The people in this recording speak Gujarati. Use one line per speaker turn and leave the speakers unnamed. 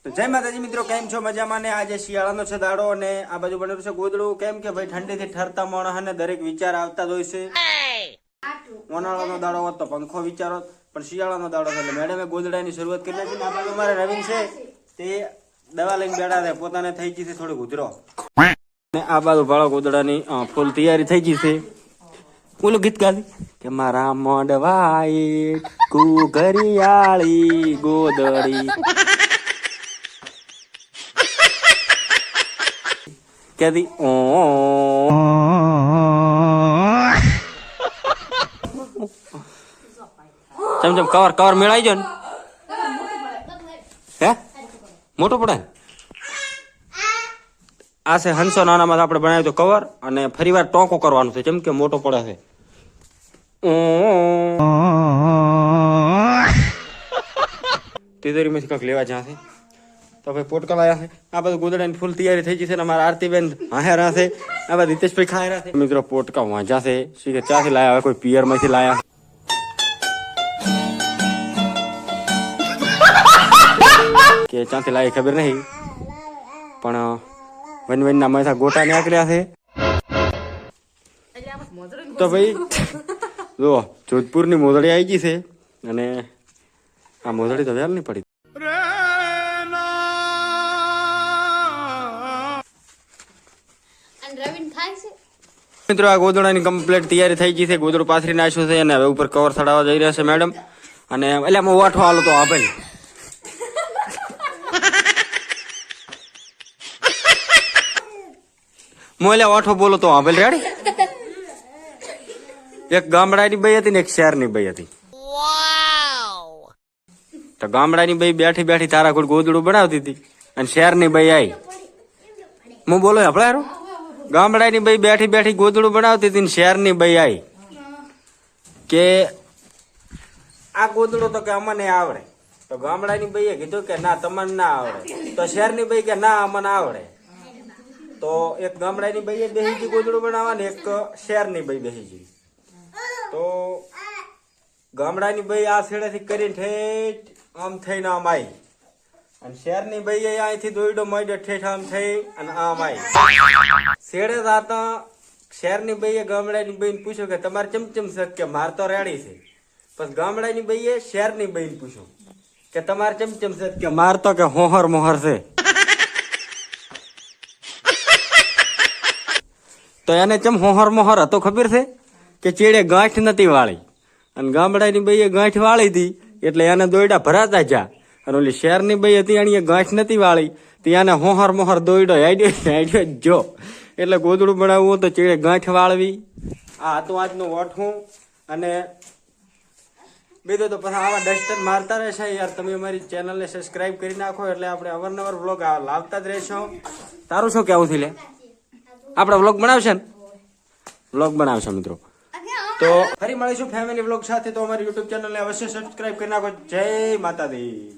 તો જય માતાજી મિત્રો, કેમ છો? મજામાં ને? આજે શિયાળાનો છે દાડો અને આ બાજુ બનેલું છે ગોદડું. કેમ કે ભાઈ ઠંડીથી ઠરતા માણસને દરેક વિચાર આવતા જ હોય છે. ઉનાળાનો દાડો હોત તો પંખો વિચારો, પણ શિયાળાનો દાડો છે એટલે મેડમે ગોદડાની શરૂઆત કરી નાખી. આ બાજુ અમારે રવિન છે તે દવા લઈને બેઠા છે, પોતાને થઈ ગઈ છે થોડી ઉધરો. ને આ બાજુ ભાળો ગોદડાની ફૂલ તૈયારી થઈ ગઈ છે. ઓલું ગીત ગાધી કે મારા મોડવાઈ ઘરિયાળી ગોદડી કેદી ચમ કવર કવર મેળાઈ જો ને હે મોટો પડે. આ છે હંસો નાનામાં આપણે બનાવ્યું તો કવર, અને ફરી વાર ટોંકો કરવાનું છે જેમ કે મોટો પડે છે. તિજોરીમાંથી કંઈક લેવા જ્યાં છે તો ભાઈ પોટકા લાયા છે. આ બધું ગોદડાની ફૂલ તૈયારી થઈ ગઈ છે. અમારા આરતીબેન હાયા છે, આ બધા રીતેશભાઈ ખાયા છે. મિત્રો પોટકા વાંચા છે, શી કે ચાથી લાયા, કોઈ પિયર માંથી લાયા. કે ચાથી લાવી ખબર નહીં, પણ વન ના માથા ગોટા નાખ્યા છે. તો ભાઈ જો જોધપુર ની મોદડી આવી ગઈ છે, અને આ મોદડી તો વેલ નહીં પડી. મિત્રો આ ગોદડાની કમ્પ્લીટ તૈયારી થઈ ગઈ છે. ગોદડું પાથરી નાખ્યું છે અને હવે ઉપર કવર ચડાવવા જઈ રહ્યા છે મેડમ. અને એટલે હું વાઠો હાલો તો આપે મોલે વાઠો બોલો તો આપેલ રેડી. એક ગામડાની બઈ હતી ને એક શહેરની બઈ હતી. તો ગામડાની બઈ બેઠી બેઠી તારા કોઈ ગોદડું બનાવતી હતી, અને શહેરની બઈ આવી. હું બોલો આપણે હારું. ગામડાની બઈ બેઠી બેઠી ગોદડું બનાવતી હતી, શહેરની બઈ આવી કે આ ગોદડું તો કે અમને આવડે. તો ગામડાની બઈએ કીધું કે ના તમને ના આવડે. તો શહેરની બઈ કે ના અમને આવડે. તો એક ગામડાની બઈએ બેસી ગઈ ગોદડું બનાવવા ને એક શહેરની બઈ બેસી ગઈ. તો ગામડાની બઈ આ છેડેથી કરીને ઠેઠ આમ થઈને આમ આવી, અને શહેરની બઈએ અહીંથી દોયડો મોડ્યો ઠેઠ આમ થઈ અને આમ આવી. શેડે જાતા શહેરની બઈએ ગામડાની બઈને પૂછ્યું કે તમારે ચમચમ છે કે માર તો રેડી છે. પછી ગામડાની બઈએ શહેરની બઈને પૂછ્યું કે તમારે ચમચમ છે કે માર તો કે હોહર મોહર છે. તો એને ચમ હોહર મોહર હતો ખબર છે કે ચેડે ગાંઠ નથી વાળી, અને ગામડાની બઈએ ગાંઠ વાળી હતી એટલે એને દોયડા ભરાતા જા. અને ઓલી શહેરની બઈ હતી એને ગાંઠ નથી વાળી, ત્યાં હોહર મોહર દોયડો આઈડિયો જો. એટલે ગોદડું બનાવવું તો ચેડે ગાંઠ વાળવી. આ હતું આજનું વઠું. અને બીજું તો પછી આવા ડસ્ટર મારતા રહેશે યાર. તમે અમારી ચેનલને સબસ્ક્રાઇબ કરી નાખો એટલે આપણે અવારનવાર વ્લોગ લાવતા જ રહેશો. તારું શું કેવું છે લે? આપણે વ્લોગ બનાવશે ને? વ્લોગ બનાવશો મિત્રો. તો ફરી મળીશું ફેમિલી વ્લોગ સાથે. તો અમારી યુટ્યુબ ચેનલને અવશ્ય સબસ્ક્રાઇબ કરી નાખો. જય માતાજી.